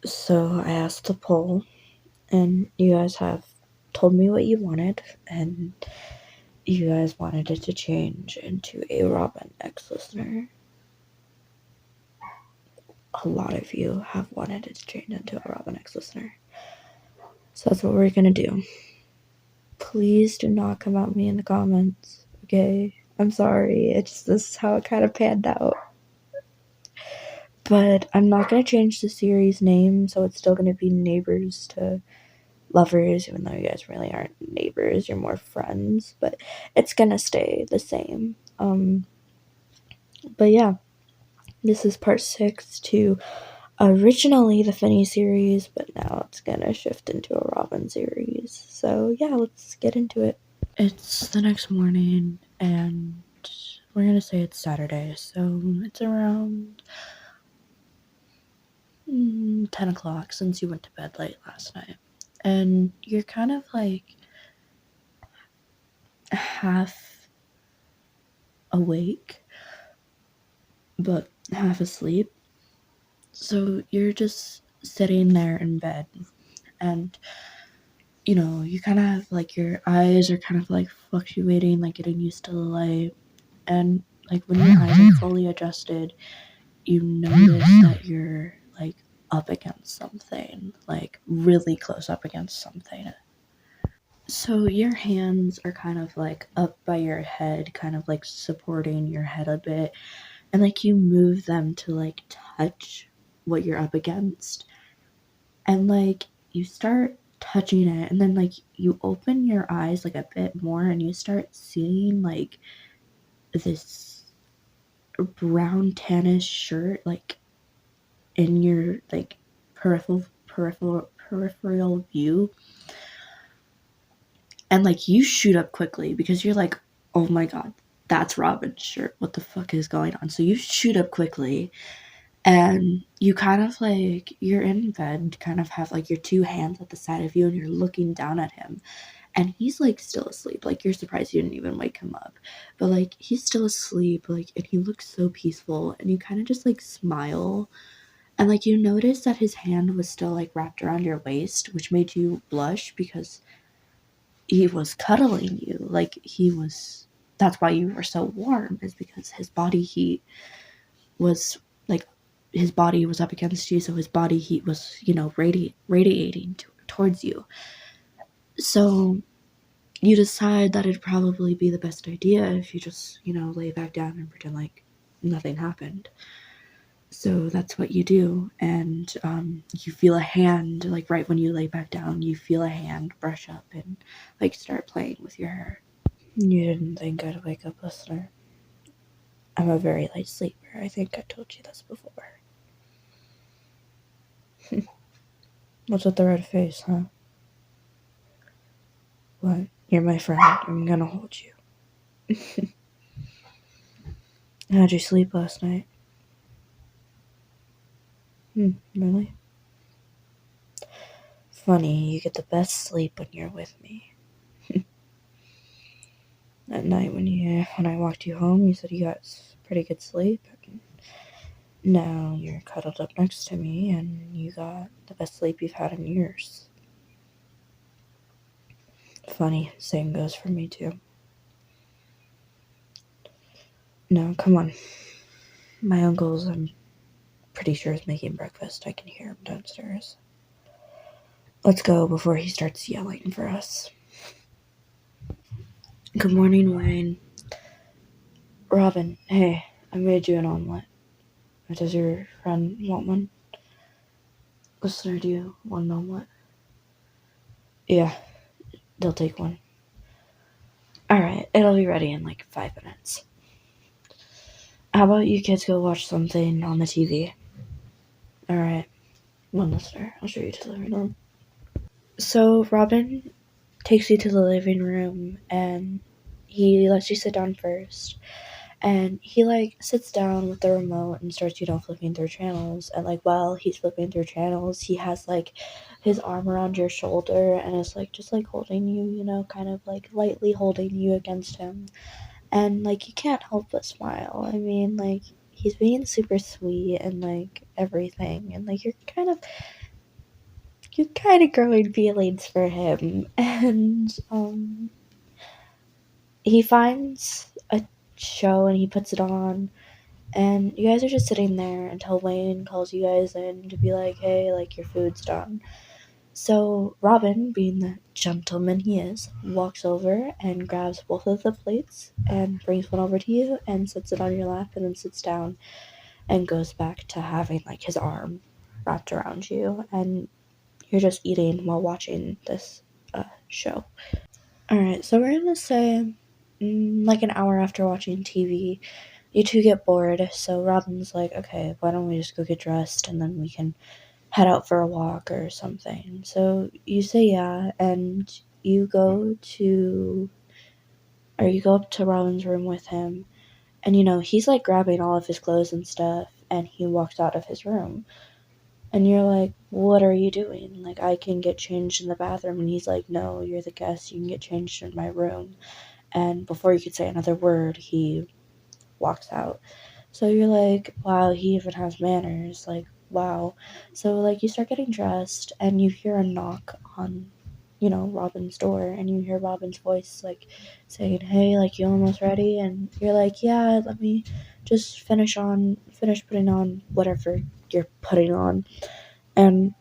So I asked the poll, and you guys have told me what you wanted, and you guys wanted it to change into a Robin X listener. A lot of you have wanted it to change into a Robin X listener. So that's what we're gonna do. Please do not come at me in the comments, okay? I'm sorry, this is how it kind of panned out. But I'm not gonna change the series name, so it's still gonna be Neighbors to Lovers, even though you guys really aren't neighbors, you're more friends, but it's gonna stay the same. But yeah, this is part 6 to originally the Finny series, but now it's gonna shift into a Robin series. So yeah, let's get into it. It's the next morning, and we're gonna say it's Saturday, so it's around 10 o'clock since you went to bed late last night. And you're kind of like half awake, but half asleep. So you're just sitting there in bed, and you kind of have like your eyes are kind of like fluctuating, like getting used to the light. And like when your eyes are fully adjusted, you notice that you're like up against something, like really close up against something. So your hands are kind of like up by your head, kind of like supporting your head a bit, and like you move them to like touch what you're up against, and like you start touching it, and then like you open your eyes like a bit more, and you start seeing like this brown tannish shirt like in your like peripheral view. And like you shoot up quickly because you're like, oh my god, that's Robin's shirt, what the fuck is going on? So you shoot up quickly, and you kind of like, you're in bed, kind of have like your two hands at the side of you, and you're looking down at him, and he's like still asleep. Like you're surprised you didn't even wake him up, but like he's still asleep, like, and he looks so peaceful, and you kind of just like smile. And like you notice that his hand was still like wrapped around your waist, which made you blush because he was cuddling you. Like that's why you were so warm, is because his body heat was like, his body was up against you, so his body heat was, radiating towards you. So you decide that it'd probably be the best idea if you just, lay back down and pretend like nothing happened. So that's what you do, and you feel a hand, like right when you lay back down, you feel a hand brush up and like start playing with your hair. You didn't think I'd wake up, listener. I'm a very light sleeper. I think I told you this before. What's with the red face, huh? What? You're my friend. I'm gonna hold you. How'd you sleep last night? Really? Funny, you get the best sleep when you're with me. At night when I walked you home, you said you got pretty good sleep. Now you're cuddled up next to me, and you got the best sleep you've had in years. Funny, same goes for me too. No, come on. My uncle's, I'm pretty sure, is making breakfast. I can hear him downstairs. Let's go before he starts yelling for us. Good morning, Wayne. Robin, hey, I made you an omelet. Does your friend want one? Listener, do you want an omelet? Yeah, they'll take one. Alright, it'll be ready in like 5 minutes. How about you kids go watch something on the TV? Alright, one listener. I'll show you to the living room. So Robin takes you to the living room, and he lets you sit down first. And he like sits down with the remote and starts, flipping through channels. And like while he's flipping through channels, he has like his arm around your shoulder and is like just like holding you, kind of like lightly holding you against him. And like you can't help but smile. I mean, like he's being super sweet and like everything, and like you're kind of you kind of growing feelings for him, and he finds a show and he puts it on, and you guys are just sitting there until Wayne calls you guys in to be like, hey, like, your food's done. So Robin, being the gentleman he is, walks over and grabs both of the plates and brings one over to you and sits it on your lap and then sits down and goes back to having like his arm wrapped around you, and you're just eating while watching this show. Alright, so we're gonna say like an hour after watching TV, you two get bored, so Robin's like, okay, why don't we just go get dressed and then we can head out for a walk or something. So you say yeah, and you go up to Robin's room with him, and he's like grabbing all of his clothes and stuff, and he walks out of his room. And you're like, what are you doing? Like, I can get changed in the bathroom. And he's like, no, you're the guest. You can get changed in my room. And before you could say another word, he walks out. So you're like, wow, he even has manners. Like, wow. So, like, you start getting dressed, and you hear a knock on, Robin's door. And you hear Robin's voice, like, saying, hey, like, you almost ready? And you're like, yeah, let me just finish putting on whatever you're putting on. And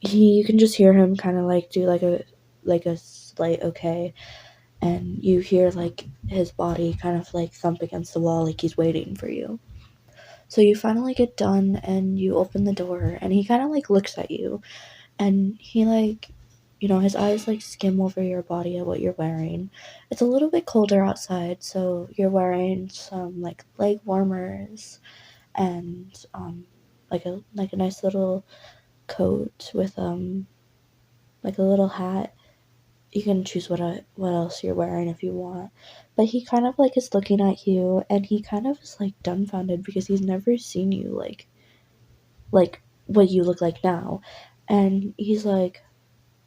you can just hear him kind of like do like a slight okay, and you hear like his body kind of like thump against the wall like he's waiting for you. So you finally get done and you open the door, and he kind of like looks at you, and he like, his eyes like skim over your body at what you're wearing. It's a little bit colder outside, so you're wearing some like leg warmers and like a nice little coat with like a little hat. You can choose what else you're wearing if you want. But he kind of like is looking at you, and he kind of is like dumbfounded because he's never seen you like what you look like now. And he's like,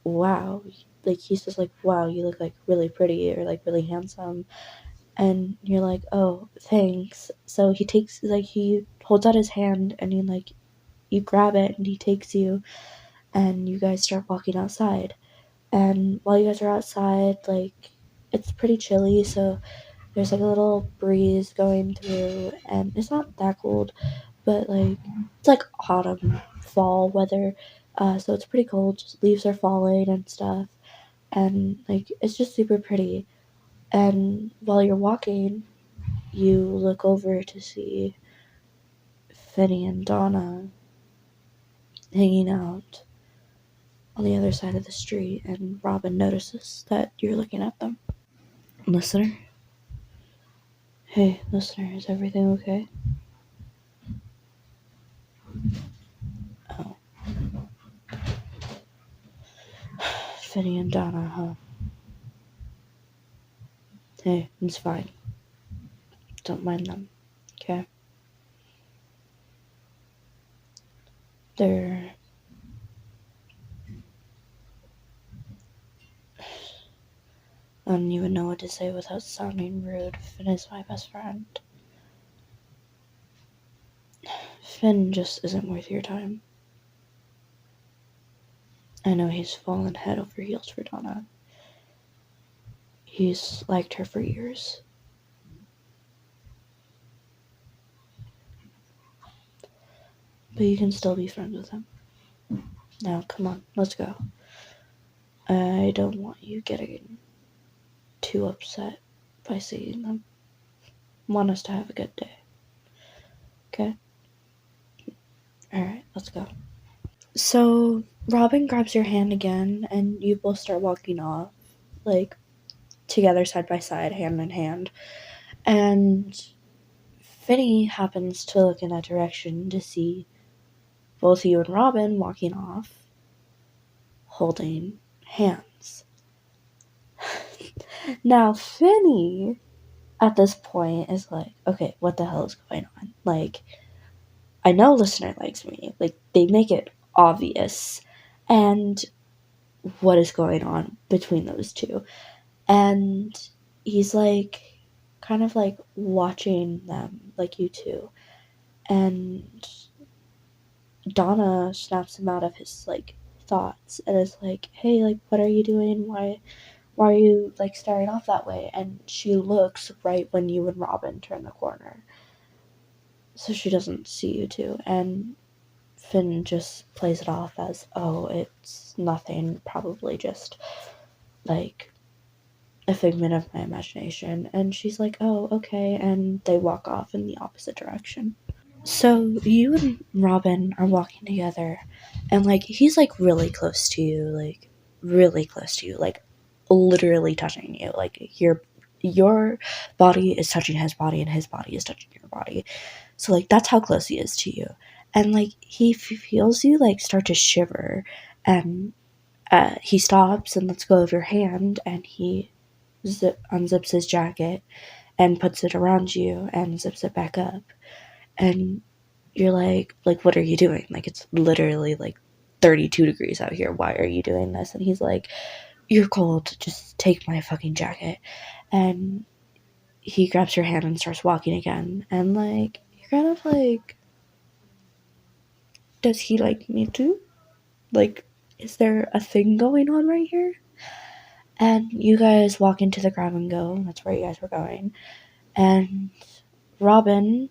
wow. Like, he's just like, wow, you look like really pretty or like really handsome. And you're like, oh, thanks. So he holds out his hand, and you grab it, and he takes you, and you guys start walking outside. And while you guys are outside, like, it's pretty chilly, so there's like a little breeze going through, and it's not that cold, but like, it's like autumn, fall weather, so it's pretty cold. Just leaves are falling and stuff, and like, it's just super pretty. And while you're walking, you look over to see Finny and Donna hanging out on the other side of the street, and Robin notices that you're looking at them. Listener? Hey, listener, is everything okay? Oh. Finny and Donna, huh? Hey, it's fine. Don't mind them, okay? They're... I don't even know what to say without sounding rude. Finn is my best friend. Finn just isn't worth your time. I know he's fallen head over heels for Donna. He's liked her for years. But you can still be friends with him. Now, come on, let's go. I don't want you getting too upset by seeing them. I want us to have a good day. Okay? Alright, let's go. So, Robin grabs your hand again, and you both start walking off, like, together side by side, hand in hand. And Finny happens to look in that direction to see both you and Robin walking off, holding hands. Now, Finny, at this point, is like, okay, what the hell is going on? Like, I know listener likes me. Like, they make it obvious. And what is going on between those two? And he's like, kind of like watching them, like you two. And Donna snaps him out of his like thoughts and is like, hey, like, what are you doing? Why are you like staring off that way? And she looks right when you and Robin turn the corner, so she doesn't see you two. And Finn just plays it off as, oh, it's nothing, probably just like a figment of my imagination. And she's like, oh, okay. And they walk off in the opposite direction. So you and Robin are walking together, and like he's like really close to you, like really close to you, like literally touching you. Like your body is touching his body, and his body is touching your body. So like that's how close he is to you. And like he feels you like start to shiver, and he stops and lets go of your hand, and he unzips his jacket and puts it around you and zips it back up. And you're like, what are you doing? Like, it's literally like 32 degrees out here. Why are you doing this? And he's like, you're cold. Just take my fucking jacket. And he grabs your hand and starts walking again. And like, you're kind of like, does he like me too? Like, is there a thing going on right here? And you guys walk into the grab and go. That's where you guys were going. And Robin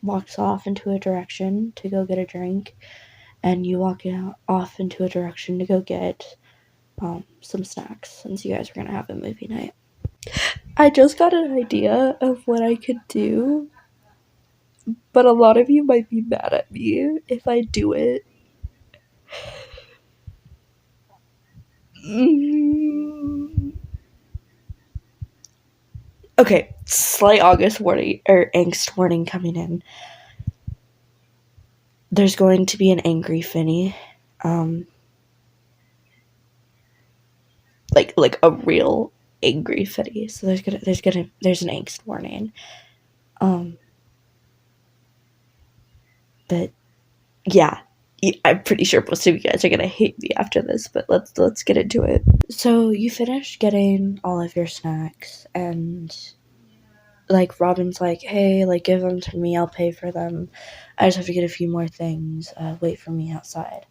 walks off into a direction to go get a drink. And you walk off into a direction to go get some snacks, since you guys are gonna have a movie night. I just got an idea of what I could do, but a lot of you might be mad at me if I do it. Okay, slight August warning, or angst warning coming in. There's going to be an angry Finny. Like a real angry Finny. So there's an angst warning. But yeah, I'm pretty sure most of you guys are gonna hate me after this, but let's get into it. So you finish getting all of your snacks, and like Robin's like, hey, like give them to me, I'll pay for them. I just have to get a few more things. Wait for me outside.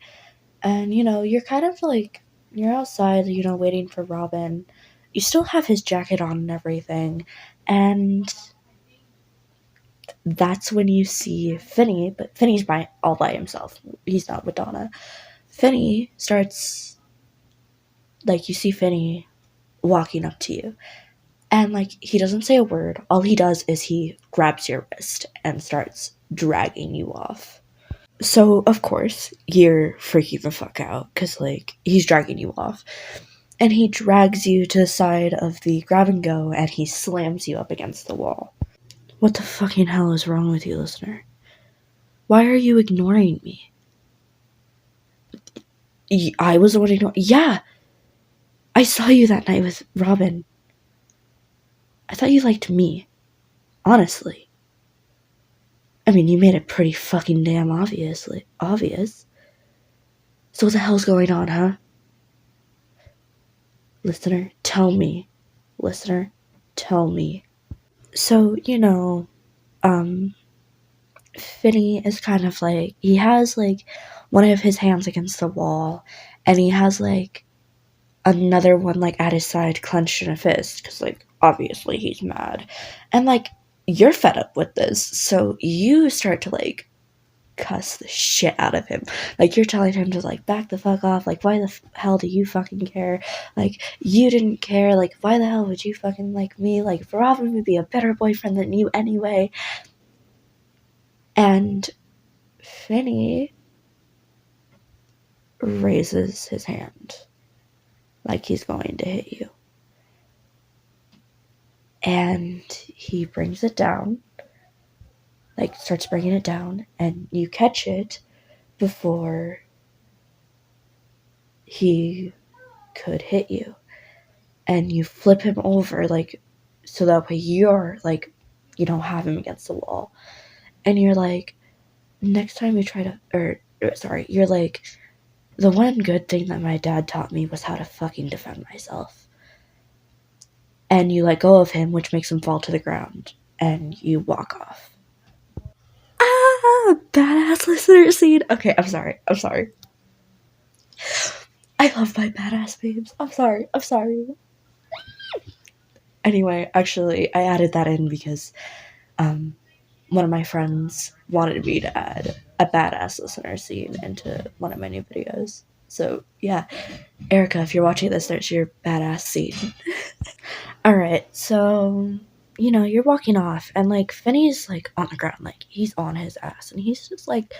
And you're kind of like you're outside, waiting for Robin. You still have his jacket on and everything, and that's when you see Finny, but Finny's all by himself. He's not with Donna. Finny starts, like, you see Finny walking up to you. And, like, he doesn't say a word. All he does is he grabs your wrist and starts dragging you off. So, of course, you're freaking the fuck out because, like, he's dragging you off. And he drags you to the side of the grab and go, and he slams you up against the wall. What the fucking hell is wrong with you, listener? Why are you ignoring me? I was the one ignoring. Yeah! I saw you that night with Robin. I thought you liked me. Honestly. I mean, you made it pretty fucking damn obvious. So what the hell's going on, huh? Listener, tell me. Listener, tell me. So, Finny is kind of like, he has, like, one of his hands against the wall, and he has, like, another one, like, at his side clenched in a fist, because, like, obviously he's mad. And, like, you're fed up with this, so you start to, like, cuss the shit out of him. Like, you're telling him to, like, back the fuck off. Like, why the hell do you fucking care? Like, you didn't care. Like, why the hell would you fucking like me? Like, Robin would be a better boyfriend than you anyway. And Finny raises his hand like he's going to hit you. And he brings it down, like starts bringing it down, and you catch it before he could hit you. And you flip him over, like, so that way you're, like, you don't have him against the wall. And you're like, next time you try to, you're like, the one good thing that my dad taught me was how to fucking defend myself. And you let go of him, which makes him fall to the ground, and you walk off. Badass listener scene. Okay, I'm sorry. I love my badass babes. I'm sorry. I'm sorry. Anyway, actually, I added that in because one of my friends wanted me to add a badass listener scene into one of my new videos. So, yeah, Erica, if you're watching this, there's your badass scene. Alright, so, you know, you're walking off, and, like, Finney's, like, on the ground, like, he's on his ass, and he's just, like,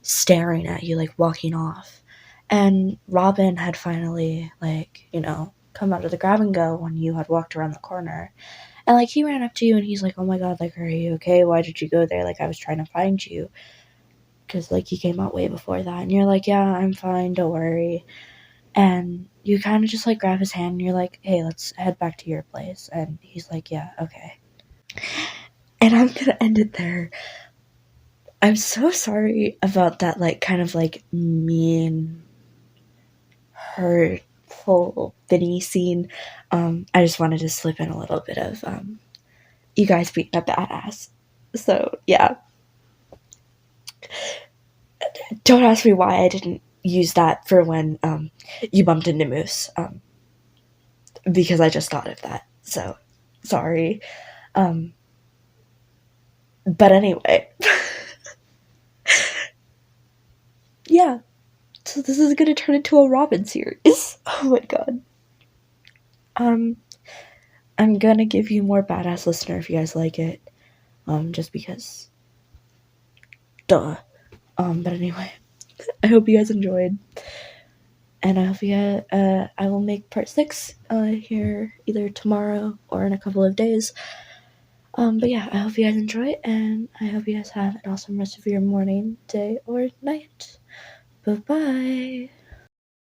staring at you, like, walking off. And Robin had finally, like, you know, come out of the grab and go when you had walked around the corner. And, like, he ran up to you, and he's like, oh my god, like, are you okay? Why did you go there? Like, I was trying to find you. Because, like, he came out way before that. And you're like, yeah, I'm fine, don't worry. And you kind of just, like, grab his hand, and you're like, hey, let's head back to your place. And he's like, yeah, okay. And I'm gonna end it there. I'm so sorry about that, like, kind of, like, mean, hurtful, Vinny scene. I just wanted to slip in a little bit of, you guys being a badass. So, yeah. Don't ask me why I didn't use that for when, you bumped into Moose, because I just thought of that. So, sorry. But anyway. Yeah. So this is gonna turn into a Robin series. Oh my god. I'm gonna give you more badass listener if you guys like it. Just because. Duh. But anyway. I hope you guys enjoyed. And I hope I will make part 6 here either tomorrow or in a couple of days. But yeah, I hope you guys enjoy, and I hope you guys have an awesome rest of your morning, day, or night. Bye-bye.